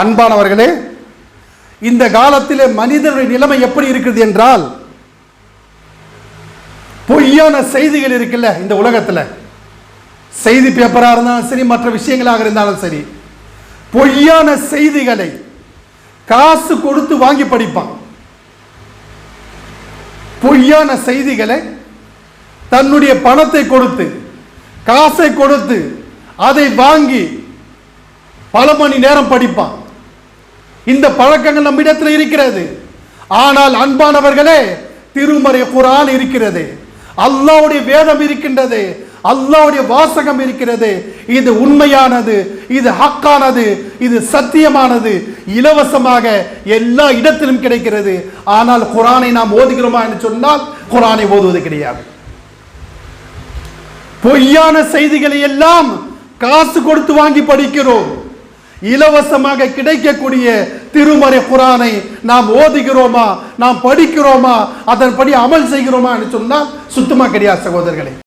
அன்பானவர்களே, இந்த காலத்திலே மனிதனுடைய நிலைமை எப்படி இருக்குது என்றால், பொய்யான செய்திகள் இருக்குல்ல இந்த உலகத்தில், செய்தி பேப்பராக இருந்தாலும் சரி, மற்ற விஷயங்களாக இருந்தாலும் சரி, பொய்யான செய்திகளை காசு கொடுத்து வாங்கி படிப்பான். பொய்யான செய்திகளை தன்னுடைய பணத்தை கொடுத்து, காசை கொடுத்து அதை வாங்கி பல மணி நேரம் படிப்பான். இந்த பழக்கங்கள் நம்மிடத்தில் இருக்கிறது. ஆனால் அன்பானவர்களே, திருமறை குர்ஆன் இருக்கிறது, அல்லாஹ்வுடைய வேதம் இருக்கின்றது, அல்லாஹ்வுடைய வாசகம் இருக்கிறது. இது உண்மையானது, இது ஹக்கானது, இது சத்தியமானது, இலவசமாக எல்லா இடத்திலும் கிடைக்கிறது. ஆனால் குர்ஆனை நாம் ஓதுகிறோமா என்று சொன்னால் குர்ஆனை ஓதுவது கிடையாது. பொய்யான செய்திகளை எல்லாம் காசு கொடுத்து வாங்கி படிக்கிறோம். இலவசமாக கிடைக்கக்கூடிய திருமறை குர்ஆனை நாம் ஓதுகிறோமா, நாம் படிக்கிறோமா, அதன்படி அமல் செய்கிறோமா என்று சொன்னால் சுத்தமா கிடையாது சகோதரர்களே.